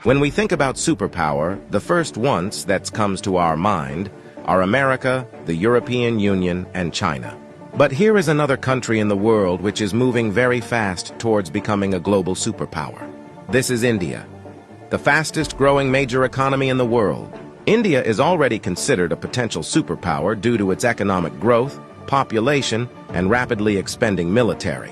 When we think about superpower, the first ones that comes to our mind are America, the European Union, and China. But here is another country in the world which is moving very fast towards becoming a global superpower. This is India, the fastest growing major economy in the world. India is already considered a potential superpower due to its economic growth, population, and rapidly expanding military.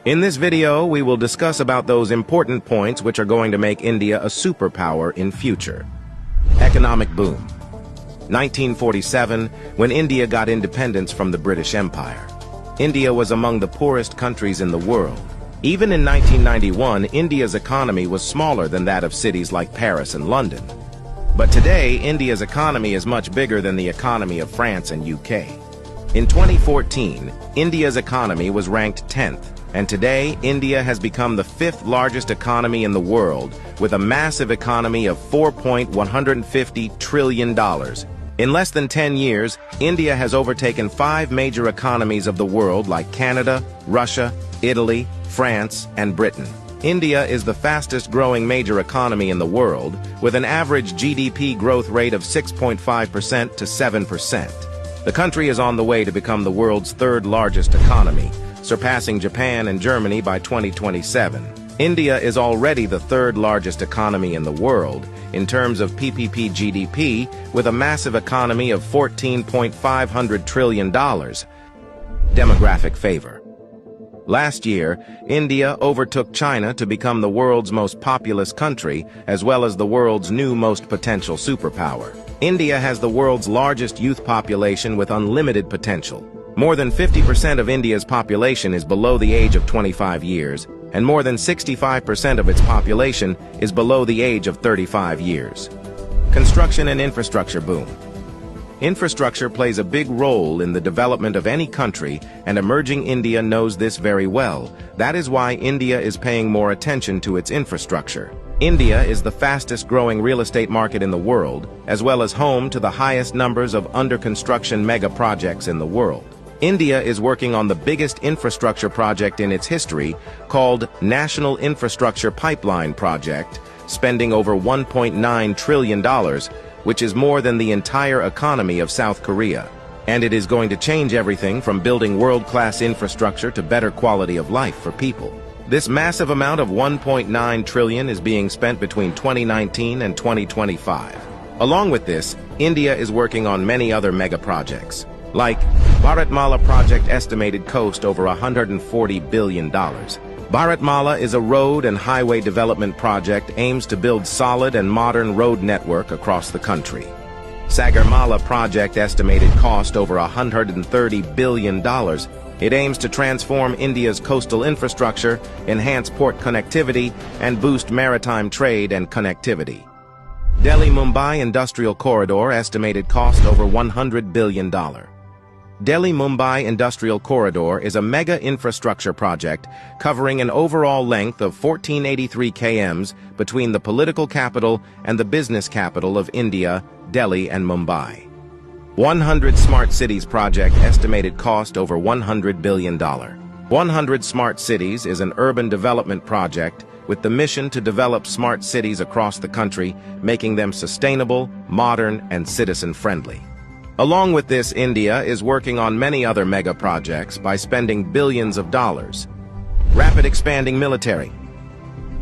In this video, we will discuss about those important points which are going to make India a superpower in future. Economic boom. 1947, when India got independence from the British Empire. India was among the poorest countries in the world. Even in 1991, India's economy was smaller than that of cities like Paris and London. But today, India's economy is much bigger than the economy of France and UK. In 2014, India's economy was ranked 10th. And today, India has become the 5th largest economy in the world, with a massive economy of $4.150 trillion. In less than 10 years, India has overtaken 5 major economies of the world like Canada, Russia, Italy, France, and Britain. India is the fastest growing major economy in the world, with an average GDP growth rate of 6.5% to 7%. The country is on the way to become the world's 3rd largest economy, surpassing Japan and Germany by 2027. India is already the 3rd largest economy in the world in terms of PPP GDP, with a massive economy of $14.5 trillion. Demographic favor. Last year, India overtook China to become the world's most populous country, as well as the world's new most potential superpower. India has the world's largest youth population with unlimited potential. More than 50% of India's population is below the age of 25 years, and more than 65% of its population is below the age of 35 years. Construction and infrastructure boom. Infrastructure plays a big role in the development of any country, and emerging India knows this very well. That is why India is paying more attention to its infrastructure. India is the fastest growing real estate market in the world, as well as home to the highest numbers of under-construction mega projects in the world. India is working on the biggest infrastructure project in its history, called National Infrastructure Pipeline Project, spending over $1.9 trillion, which is more than the entire economy of South Korea. And it is going to change everything from building world-class infrastructure to better quality of life for people. This massive amount of $1.9 trillion is being spent between 2019 and 2025. Along with this, India is working on many other mega projects, like Bharatmala project estimated cost over $140 billion. Bharatmala is a road and highway development project aims to build solid and modern road network across the country. Sagarmala project estimated cost over $130 billion. It aims to transform India's coastal infrastructure, enhance port connectivity, and boost maritime trade and connectivity. Delhi-Mumbai Industrial Corridor estimated cost over $100 billion. Delhi-Mumbai Industrial Corridor is a mega infrastructure project covering an overall length of 1483 km between the political capital and the business capital of India, Delhi and Mumbai. 100 Smart Cities project estimated cost over $100 billion. 100 Smart Cities is an urban development project with the mission to develop smart cities across the country, making them sustainable, modern, and citizen-friendly. Along with this, India is working on many other mega projects by spending billions of dollars. Rapid expanding military.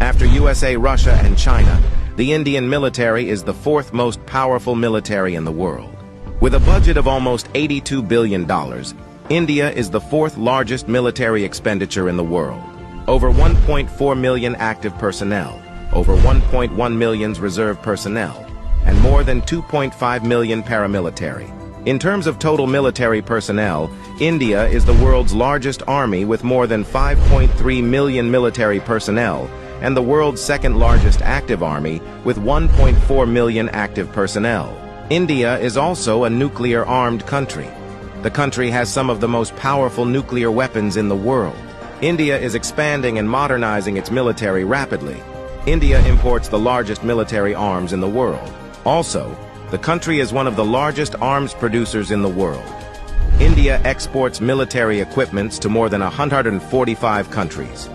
After USA, Russia, and China, the Indian military is the 4th most powerful military in the world. With a budget of almost $82 billion, India is the 4th largest military expenditure in the world. Over 1.4 million active personnel, over 1.1 million reserve personnel, and more than 2.5 million paramilitary. In terms of total military personnel, India is the world's largest army with more than 5.3 million military personnel, and the world's 2nd largest active army with 1.4 million active personnel. India is also a nuclear-armed country. The country has some of the most powerful nuclear weapons in the world. India is expanding and modernizing its military rapidly. India imports the largest military arms in the world. Also, the country is one of the largest arms producers in the world. India exports military equipments to more than 145 countries.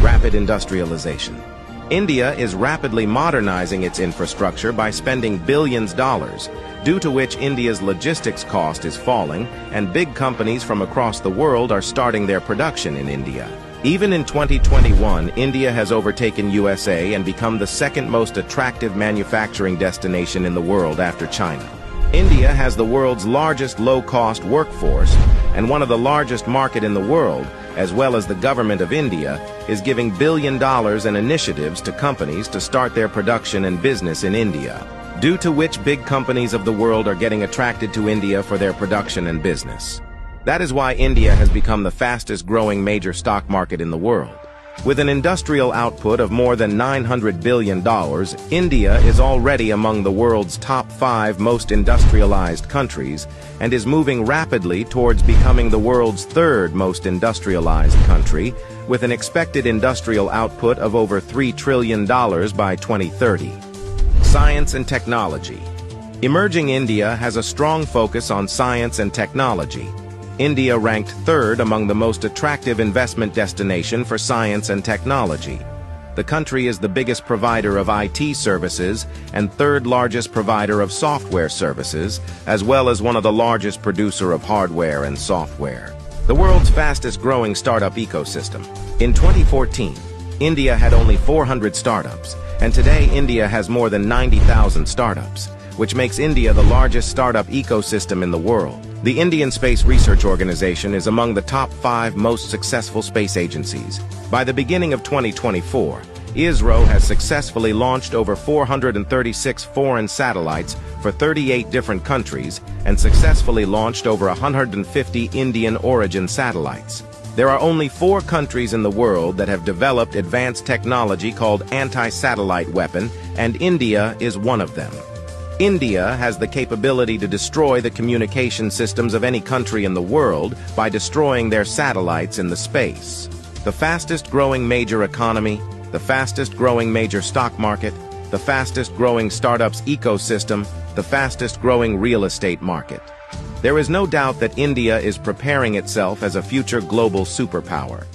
Rapid industrialization. India is rapidly modernizing its infrastructure by spending billions of dollars, due to which India's logistics cost is falling, and big companies from across the world are starting their production in India. Even in 2021, India has overtaken USA and become the second most attractive manufacturing destination in the world after China. India has the world's largest low-cost workforce, and one of the largest market in the world, as well as the government of India, is giving billion dollars in initiatives to companies to start their production and business in India, due to which big companies of the world are getting attracted to India for their production and business. That is why India has become the fastest-growing major stock market in the world. With an industrial output of more than $900 billion, India is already among the world's top 5 most industrialized countries and is moving rapidly towards becoming the world's 3rd most industrialized country, with an expected industrial output of over $3 trillion by 2030. Science and technology. Emerging India has a strong focus on science and technology. India ranked 3rd among the most attractive investment destination for science and technology. The country is the biggest provider of IT services and 3rd largest provider of software services, as well as one of the largest producer of hardware and software. The world's fastest growing startup ecosystem. In 2014, India had only 400 startups, and today India has more than 90,000 startups, which makes India the largest startup ecosystem in the world. The Indian Space Research Organization is among the top 5 most successful space agencies. By the beginning of 2024, ISRO has successfully launched over 436 foreign satellites for 38 different countries and successfully launched over 150 Indian origin satellites. There are only 4 countries in the world that have developed advanced technology called anti-satellite weapon, and India is one of them. India has the capability to destroy the communication systems of any country in the world by destroying their satellites in the space. The fastest-growing major economy, the fastest-growing major stock market, the fastest-growing startups ecosystem, the fastest-growing real estate market. There is no doubt that India is preparing itself as a future global superpower.